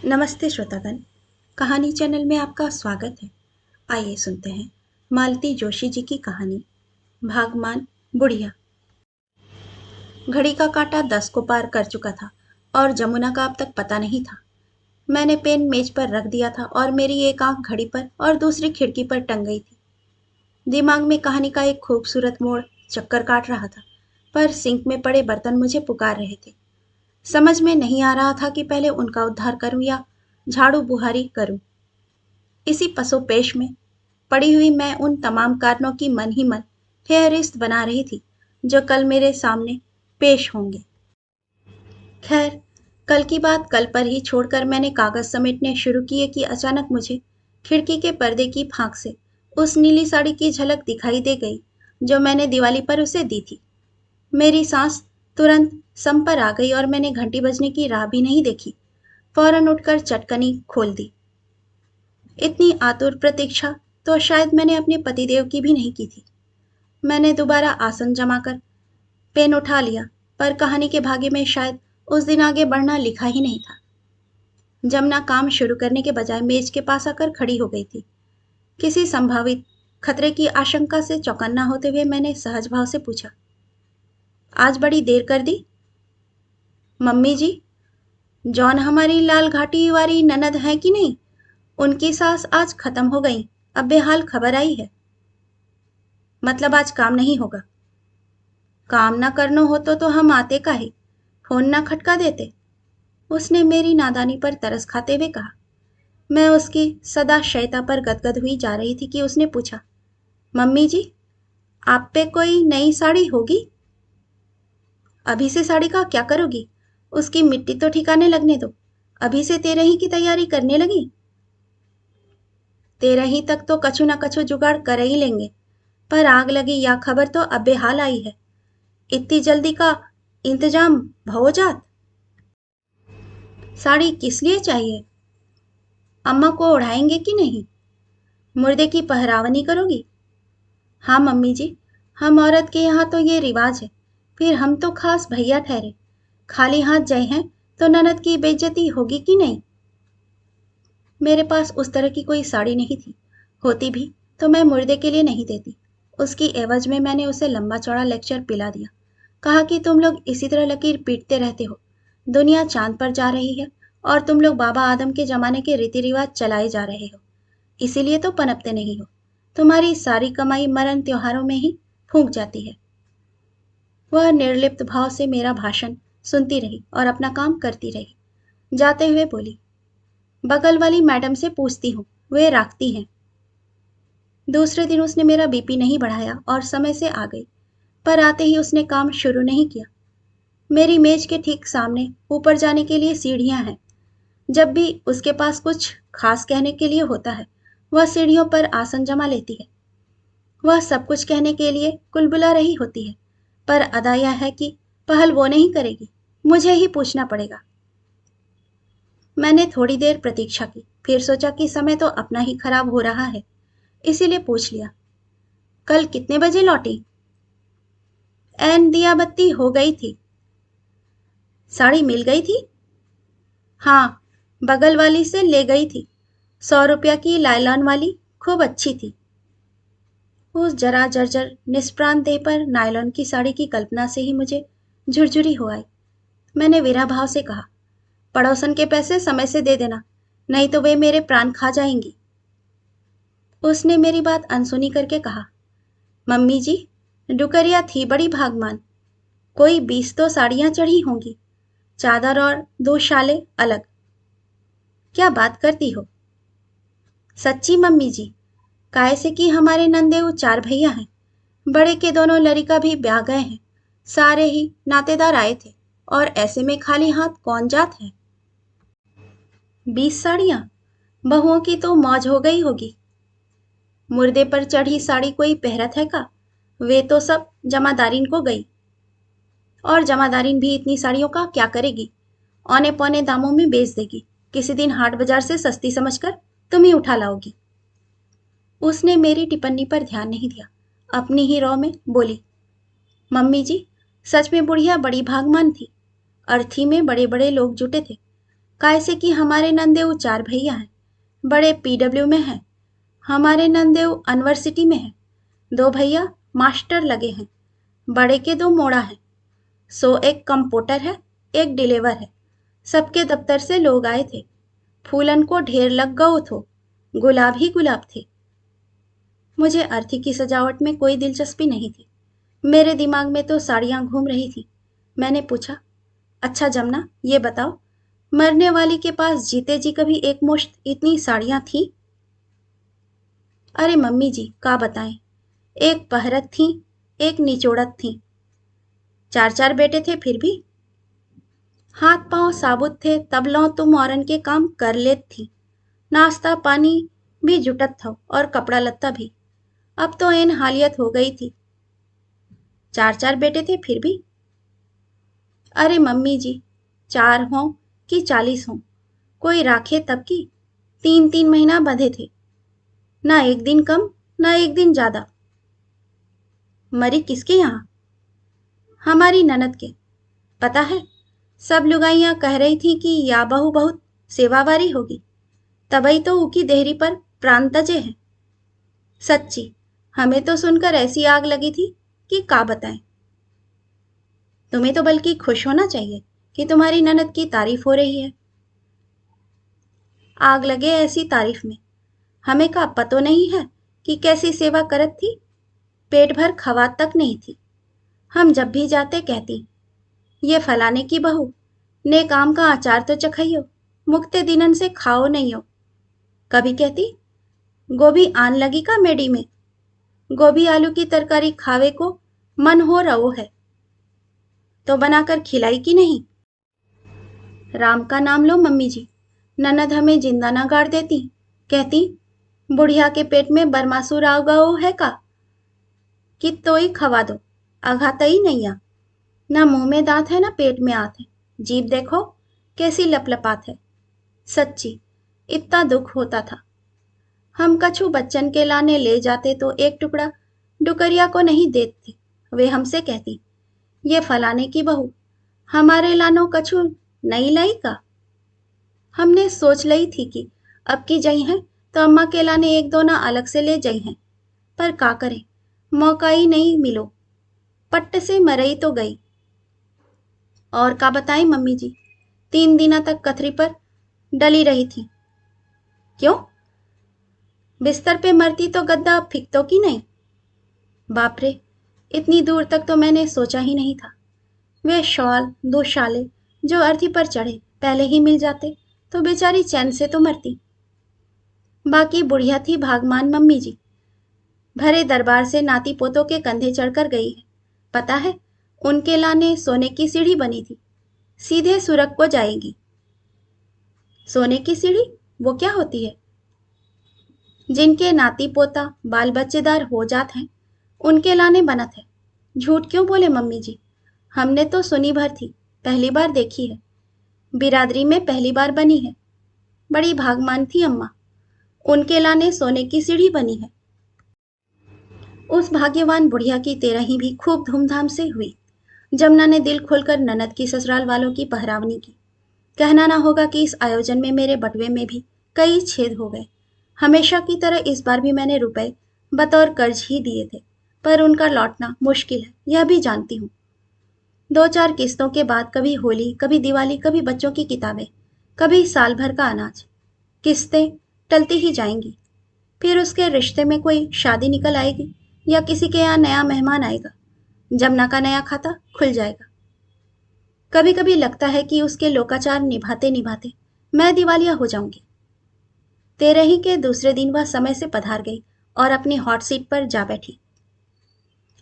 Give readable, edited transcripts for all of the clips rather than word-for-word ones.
नमस्ते श्रोतागण। कहानी चैनल में आपका स्वागत है। आइए सुनते हैं मालती जोशी जी की कहानी भागमान बुढ़िया। घड़ी का कांटा 10 को पार कर चुका था और जमुना का अब तक पता नहीं था। मैंने पेन मेज पर रख दिया था और मेरी एक आंख घड़ी पर और दूसरी खिड़की पर टंग गई थी। दिमाग में कहानी का एक खूबसूरत मोड़ चक्कर काट रहा था, पर सिंक में पड़े बर्तन मुझे पुकार रहे थे। समझ में नहीं आ रहा था कि पहले उनका उद्धार करूं या झाड़ू बुहारी करूं। इसी पसोपेश में पड़ी हुई मैं उन तमाम कारणों की मन ही मन फेहरिस्त बना रही थी जो कल मेरे सामने पेश होंगे। खैर, कल की बात कल पर ही छोड़कर मैंने कागज समेटने शुरू किए कि अचानक मुझे खिड़की के पर्दे की फांक से उस नीली साड़ी की झलक दिखाई दे गई जो मैंने दिवाली पर उसे दी थी। मेरी सांस तुरंत सम पर आ गई और मैंने घंटी बजने की राह भी नहीं देखी, फौरन उठकर चटकनी खोल दी। इतनी आतुर प्रतीक्षा तो शायद मैंने अपने पतिदेव की भी नहीं की थी। मैंने दोबारा आसन जमाकर पेन उठा लिया, पर कहानी के भाग्य में शायद उस दिन आगे बढ़ना लिखा ही नहीं था। जमुना काम शुरू करने के बजाय मेज के पास आकर खड़ी हो गई थी। किसी संभावित खतरे की आशंका से चौकन्ना होते हुए मैंने सहज भाव से पूछा, आज बड़ी देर कर दी? मम्मी जी, जॉन हमारी लाल घाटी वाली ननद है कि नहीं? उनकी सास आज खत्म हो गई, अब बेहाल खबर आई है। मतलब आज काम नहीं होगा? काम ना करनो होतो तो हम आते काहे, फोन ना खटका देते? उसने मेरी नादानी पर तरस खाते हुए कहा। मैं उसकी सदाशयता पर गदगद हुई जा रही थी कि उसने पूछा, मम्मी जी, आप पे कोई नई साड़ी होगी? अभी से साड़ी का क्या करोगी? उसकी मिट्टी तो ठिकाने लगने दो। अभी से तेरही की तैयारी करने लगी? तेरही तक तो कछु न कछु जुगाड़ कर ही लेंगे, पर आग लगी या खबर तो अब बेहाल आई है। इतनी जल्दी का इंतजाम हो जात? साड़ी किस लिए चाहिए? अम्मा को ओढ़ाएंगे कि नहीं? मुर्दे की पहरावनी करोगी? हाँ मम्मी जी, हम औरत के यहाँ तो ये रिवाज है। फिर हम तो खास भैया ठहरे, खाली हाथ गए हैं तो ननद की बेइज्जती होगी कि नहीं? मेरे पास उस तरह की कोई साड़ी नहीं थी। होती भी तो मैं मुर्दे के लिए नहीं देती। उसकी एवज में मैंने उसे लंबा चौड़ा लेक्चर पिला दिया। कहा कि तुम लोग इसी तरह लकीर पीटते रहते हो। दुनिया चांद पर जा रही है और तुम लोग बाबा आदम के जमाने के रीति रिवाज चलाए जा रहे हो, इसीलिए तो पनपते नहीं हो। तुम्हारी सारी कमाई मरण त्योहारों में ही फूंक जाती है। वह निर्लिप्त भाव से मेरा भाषण सुनती रही और अपना काम करती रही। जाते हुए बोली, बगल वाली मैडम से पूछती हूँ, वे राखती हैं। दूसरे दिन उसने मेरा बीपी नहीं बढ़ाया और समय से आ गई, पर आते ही उसने काम शुरू नहीं किया। मेरी मेज के ठीक सामने ऊपर जाने के लिए सीढ़ियां हैं। जब भी उसके पास कुछ खास कहने के लिए होता है, वह सीढ़ियों पर आसन जमा लेती है। वह सब कुछ कहने के लिए कुलबुला रही होती है, पर अदा यह है कि पहल वो नहीं करेगी, मुझे ही पूछना पड़ेगा। मैंने थोड़ी देर प्रतीक्षा की, फिर सोचा कि समय तो अपना ही खराब हो रहा है, इसीलिए पूछ लिया, कल कितने बजे लौटी? एन दिया बत्ती हो गई थी। साड़ी मिल गई थी? हाँ, बगल वाली से ले गई थी। 100 रुपया की लाइलॉन वाली, खूब अच्छी थी। उस जरा जर्जर निष्प्राण देह पर नायलॉन की साड़ी की कल्पना से ही मुझे झुरझुरी हो आई। मैंने विरह भाव से कहा, पड़ोसन के पैसे समय से दे देना, नहीं तो वे मेरे प्राण खा जाएंगी। उसने मेरी बात अनसुनी करके कहा, मम्मी जी, डुकरिया थी बड़ी भागमान, कोई 20 तो साड़ियां चढ़ी होंगी, चादर और 2 शाले अलग। क्या बात करती हो? सच्ची मम्मी जी, काहे से कि हमारे नंदेऊ 4 भैया हैं, बड़े के दोनों लड़का भी ब्याह गए हैं, सारे ही नातेदार आए थे, और ऐसे में खाली हाथ कौन जात है? 20 साड़ियां? बहुओं की तो मौज हो गई होगी। मुर्दे पर चढ़ी साड़ी कोई पहरत है का? वे तो सब जमादारीन को गई। और जमादारीन भी इतनी साड़ियों का क्या करेगी? औने पौने दामों में बेच देगी, किसी दिन हाट बाजार से सस्ती समझकर तुम ही उठा लाओगी। उसने मेरी टिप्पणी पर ध्यान नहीं दिया, अपनी ही रौ में बोली, मम्मी जी, सच में बुढ़िया बड़ी भागमान थी। अर्थी में बड़े बड़े लोग जुटे थे, कैसे कि हमारे नंदेव 4 भैया हैं, बड़े पीडब्ल्यू में हैं, हमारे नंदेव यूनिवर्सिटी में है, 2 भैया मास्टर लगे हैं, बड़े के 2 मोड़ा हैं, सो एक कंपोटर है, एक डिलीवर है। सबके दफ्तर से लोग आए थे, फूलन को ढेर लग गओ थो, गुलाब ही गुलाब थे। मुझे अर्थी की सजावट में कोई दिलचस्पी नहीं थी, मेरे दिमाग में तो साड़ियां घूम रही थी। मैंने पूछा, अच्छा जमुना, ये बताओ, मरने वाली के पास जीते जी कभी एक मुश्त इतनी साड़ियां थी? अरे मम्मी जी, का बताएं, एक पहरत थी, एक निचोड़त थी, 4 4 बेटे थे फिर भी। हाथ पांव साबुत थे तब लो तुम औरन के काम कर लेत थी, नाश्ता पानी भी जुटत था और कपड़ा लत्ता भी। अब तो एन हालियत हो गई थी, 4 4 बेटे थे फिर भी। अरे मम्मी जी, 4 हों कि 40 हों, कोई राखे तब की, 3 3 महीना बंधे थे, ना एक दिन कम ना एक दिन ज्यादा। मरी किसके यहाँ? हमारी ननद के। पता है, सब लुगाइयां कह रही थी कि या बहू बहुत सेवावारी होगी, तबई तो ऊकी देहरी पर प्राण तजे हैं। सच्ची, हमें तो सुनकर ऐसी आग लगी थी कि का बताएं। तुम्हें तो बल्कि खुश होना चाहिए कि तुम्हारी ननद की तारीफ हो रही है। आग लगे ऐसी तारीफ में, हमें का पतो नहीं है कि कैसी सेवा करत थी, पेट भर खवात तक नहीं थी। हम जब भी जाते कहती, ये फलाने की बहू, ने काम का अचार तो चखाइयो, मुक्ते दिनन से खाओ नहीं हो। कभी कहती, गोभी आन लगी का मेडी में, गोभी आलू की तरकारी खावे को मन हो रहो है, तो बनाकर खिलाई कि नहीं? राम का नाम लो मम्मी जी, ननद हमें जिंदा ना गाड़ देती। कहती, बुढ़िया के पेट में बरमासुर आओ गओ है का, कि तो ही खवा दो, अघातई नहीं आ। ना मुंह में दांत है ना पेट में आत है, जीभ देखो कैसी लपलपात है। सच्ची, इतना दुख होता था। हम कछु बच्चन के लाने ले जाते तो एक टुकड़ा डुकरिया को नहीं देती, वे हमसे कहती, ये फलाने की बहू, हमारे लानो कछु नहीं लाई का। हमने सोच ली थी कि अब की जई हैं तो अम्मा के लाने एक दो ना अलग से ले जई हैं, पर का करें, मौका ही नहीं मिलो, पट्ट से मरई तो गई। और का बताएं मम्मी जी, 3 दिना तक कथरी पर डली रही थी। क्यों? बिस्तर पे मरती तो गद्दा फिकतो की नहीं? बाप रे, इतनी दूर तक तो मैंने सोचा ही नहीं था। वे शॉल 2 शाले जो अर्थी पर चढ़े पहले ही मिल जाते तो बेचारी चैन से तो मरती। बाकी बुढ़िया थी भागमान मम्मी जी, भरे दरबार से नाती पोतों के कंधे चढ़कर गई है। पता है, उनके लाने सोने की सीढ़ी बनी थी, सीधे सुरग को जाएगी। सोने की सीढ़ी वो क्या होती है? जिनके नाती पोता बाल बच्चेदार हो जात हैं, उनके लाने बनत है। झूठ क्यों बोले मम्मी जी, हमने तो सुनी भर थी, पहली बार देखी है, बिरादरी में पहली बार बनी है। बड़ी भागमान थी अम्मा, उनके लाने सोने की सीढ़ी बनी है। उस भाग्यवान बुढ़िया की तेरही भी खूब धूमधाम से हुई। जमुना ने दिल खोलकर ननद की ससुराल वालों की पहरावनी की। कहना ना होगा कि इस आयोजन में मेरे बटुए में भी कई छेद हो गए। हमेशा की तरह इस बार भी मैंने रुपए बतौर कर्ज ही दिए थे, पर उनका लौटना मुश्किल है, यह भी जानती हूँ। 2 4 किस्तों के बाद कभी होली, कभी दिवाली, कभी बच्चों की किताबें, कभी साल भर का अनाज, किस्तें टलती ही जाएंगी। फिर उसके रिश्ते में कोई शादी निकल आएगी या किसी के यहाँ नया मेहमान आएगा, जमुना का नया खाता खुल जाएगा। कभी कभी लगता है कि उसके लोकाचार निभाते निभाते मैं दिवालिया हो जाऊंगी। तेरही के दूसरे दिन वह समय से पधार गई और अपनी हॉट सीट पर जा बैठी।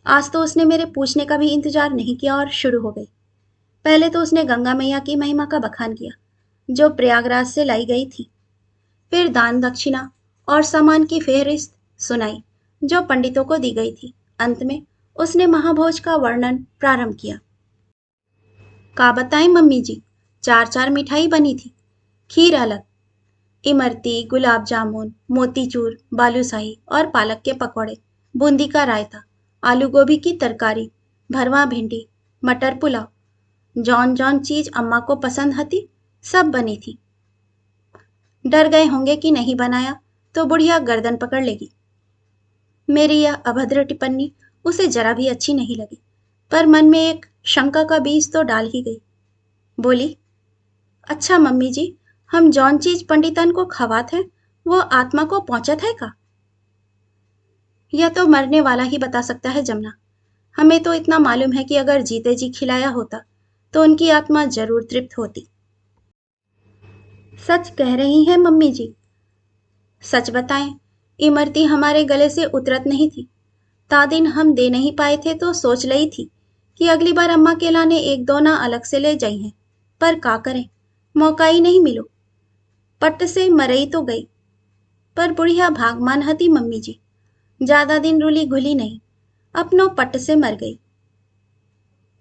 आज तो उसने मेरे पूछने का भी इंतजार नहीं किया और शुरू हो गई। पहले तो उसने गंगा मैया की महिमा का बखान किया, जो प्रयागराज से लाई गई थी। फिर दान दक्षिणा और सामान की फेहरिस्त सुनाई, जो पंडितों को दी गई थी। अंत में उसने महाभोज का वर्णन प्रारंभ किया। का बताएं मम्मी जी, 4 4 मिठाई बनी थी, खीर अलग, इमरती, गुलाब जामुन, मोतीचूर, बालूशाही और पालक के पकौड़े, बूंदी का रायता, आलू गोभी की तरकारी, भरवा भिंडी, मटर पुलाव, जौन जौन चीज अम्मा को पसंद हती सब बनी थी। डर गए होंगे कि नहीं बनाया तो बुढ़िया गर्दन पकड़ लेगी। मेरी यह अभद्र टिप्पणी उसे जरा भी अच्छी नहीं लगी, पर मन में एक शंका का बीज तो डाल ही गई। बोली, अच्छा मम्मी जी, हम जौन चीज पंडितन को खवात है वो आत्मा को पहुंचत है का? यह तो मरने वाला ही बता सकता है जमुना। हमें तो इतना मालूम है कि अगर जीते जी खिलाया होता तो उनकी आत्मा जरूर तृप्त होती। सच कह रही हैं मम्मी जी। सच बताएं, इमरती हमारे गले से उतरत नहीं थी। ता दिन हम दे नहीं पाए थे तो सोच लई थी कि अगली बार अम्मा के लाने एक दो ना अलग से ले जाई हैं, पर का करें, मौका ही नहीं मिलो। पट्ट से मरई तो गई, पर बुढ़िया भागमान हती मम्मी जी। ज्यादा दिन रुली घुली नहीं, अपनों पट्ट से मर गई।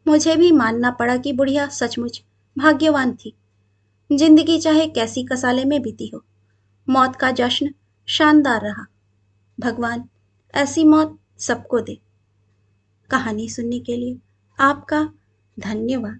मुझे भी मानना पड़ा कि बुढ़िया सचमुच भाग्यवान थी। जिंदगी चाहे कैसी कसाले में बीती हो, मौत का जश्न शानदार रहा। भगवान ऐसी मौत सबको दे। कहानी सुनने के लिए आपका धन्यवाद।